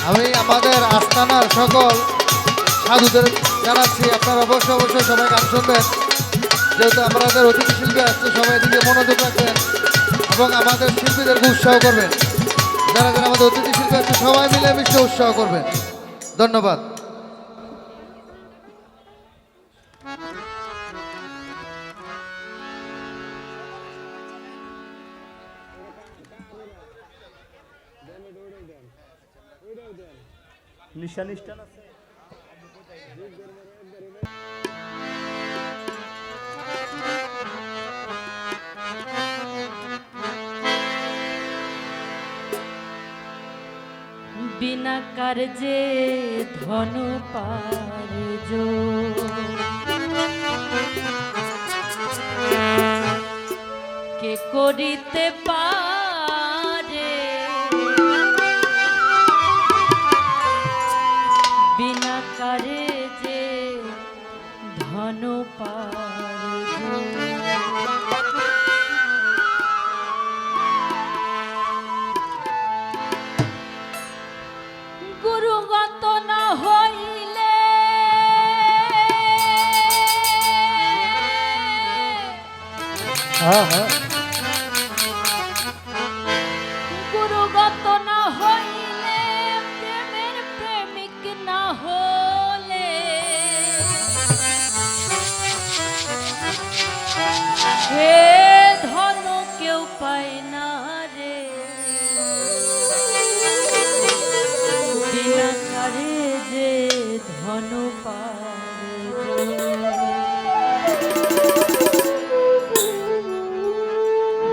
আমি আমাদের আস্তানার সকল সাধুদের জানাচ্ছি আপনারা অবশ্যই সবাই গান শুনবেন, যেহেতু আমাদের অতিথি শিল্পী আসছে, সবাই দিকে মনোযোগ রাখবেন এবং আমাদের শিল্পীদেরকে উৎসাহ করবেন। যারা যারা আমাদের অতিথি শিল্পী আসছে সবাই মিলেমিশে উৎসাহ করবেন। ধন্যবাদ। নিষ্ঠান আছে। বিনা কার্যে ধন পার্য, কে করিতে পারে, বিনা কার্যে ধন পার্য। গুরুগত না হইলে গুরুগত না হইলে, প্রেমের প্রেমিক না হলে, হে ধন কেউ পায় না রে, বিনা কার্যে ধন পার্য।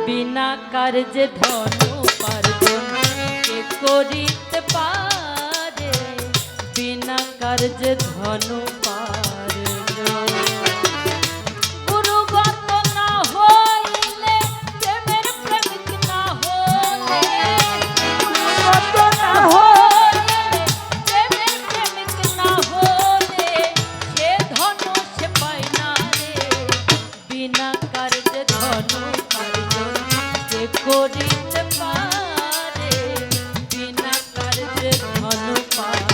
বিনা কার্যে ধন পার্জন কে করিতে পারে, বিনা কার্যে ধন পার্জন। গুরুগত না হইলে, প্রেমের প্রেমিক না হলে, গুরুগত না হইলে, প্রেমের প্রেমিক না হলে, সে ধন সে পায় না রে, বিনা কার্যে ধন পার্জন কে করিতে পারে, বিনা কার্যে ধন পার্জন।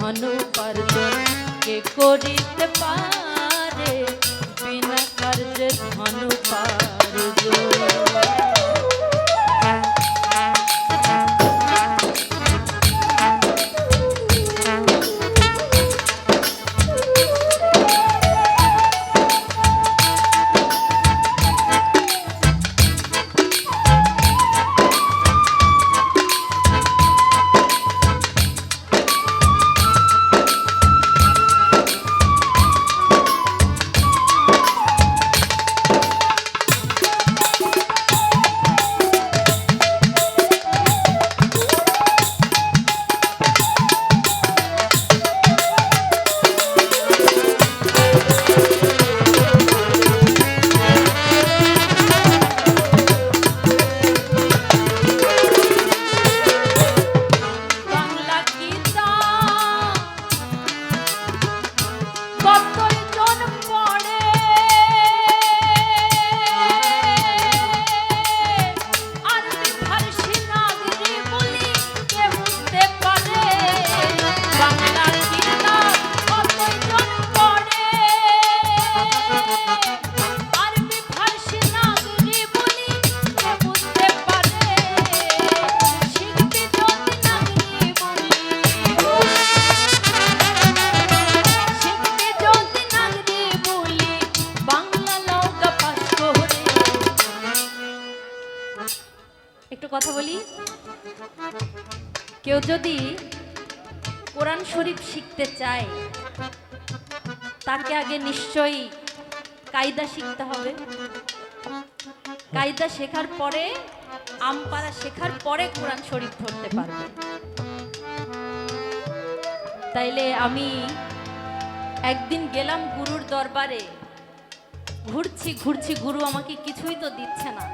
ধন উপার্জন কে করিতে পারে, বিনা কার্যে ধন উপার্জন। কথা বলি, কেউ যদি কোরআন শরীফ শিখতে চায় তাকে আগে নিশ্চয়ই কায়দা শিখতে হবে। কায়দা শেখার পরে, আমপারা শেখার পরে কোরআন শরীফ ধরতে পারবে। তাইলে আমি একদিন গেলাম গুরুর দরবারে, ঘুরছি ঘুরছি, গুরু আমাকে কিছুই তো দিচ্ছে না।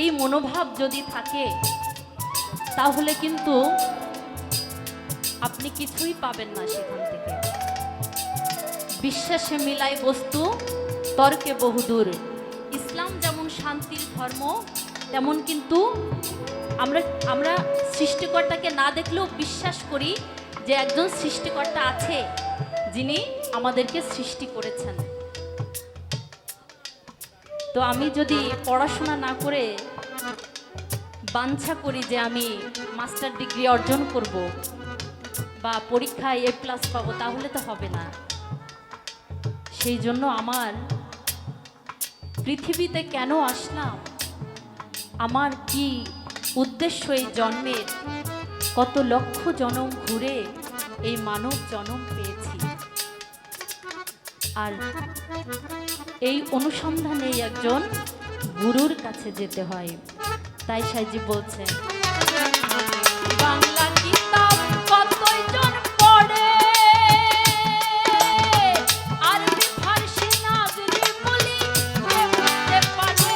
এই মনোভাব যদি থাকে তাহলে কিন্তু আপনি কিছুই পাবেন না সেখান থেকে। বিশ্বাসে মিলাই বস্তু, তর্কে বহুদূর। ইসলাম যেমন শান্তির ধর্ম, তেমন কিন্তু আমরা সৃষ্টিকর্তাকে না দেখলেও বিশ্বাস করি যে একজন সৃষ্টিকর্তা আছে যিনি আমাদেরকে সৃষ্টি করেছেন। তো আমি যদি পড়াশোনা না করে বাঞ্ছা করি যে আমি মাস্টার ডিগ্রি অর্জন করব বা পরীক্ষায় A+ পাবো, তাহলে তো হবে না। সেই জন্য আমার পৃথিবীতে কেন আসলাম, আমার কি উদ্দেশ্য এই জন্মের, কত লক্ষ জনম ঘুরে এই মানব জনম পেয়েছি। আর এই অনুসন্ধানে একজন গুরুর কাছে যেতে হয়। তাই সাইজি বলছেন, বাংলা কিতাব কতজন পড়ে, আরবি ফারসি নাগরি বলি কে বুঝতে পারে,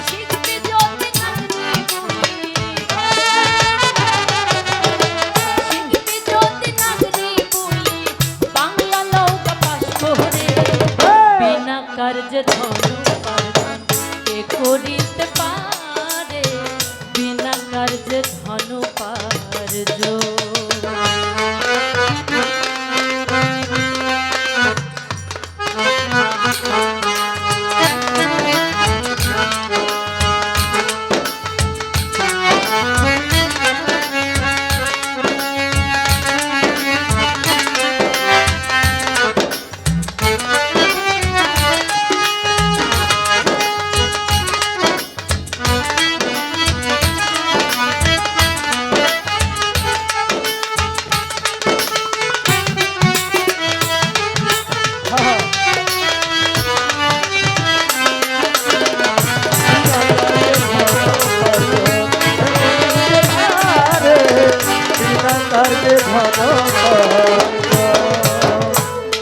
শিখবি যদি নাগরি বলি, শিখবি যদি নাগরি বলি, বাংলা লৌকা পাশ করে, বিনা কার্যে ধন উপার্জন কে করিতে পারে, বিনা কার্যে ধন উপার্জন।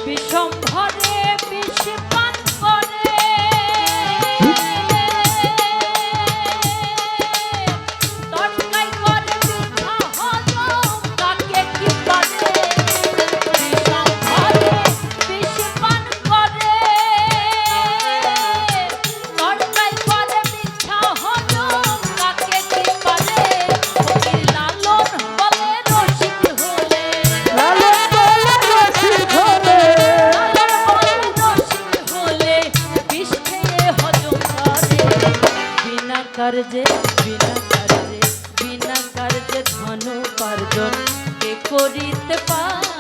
বিষম ভরে বিষ পান করে, তরকাই করে মিঠা হজম, কাকে কি পারে। বিষম ভরে বিষ পান করে, তরকাই করে মিঠা হজম, কাকে কি পারে। ফকির লালন বলে রসিক হলে, লালন বলে রসিক হলে, বিষ খেয়ে হজম করে, বিনা কার্যে বিনা কার্যে বিনা কার্যে ধন উপার্জন কে করিতে পারে।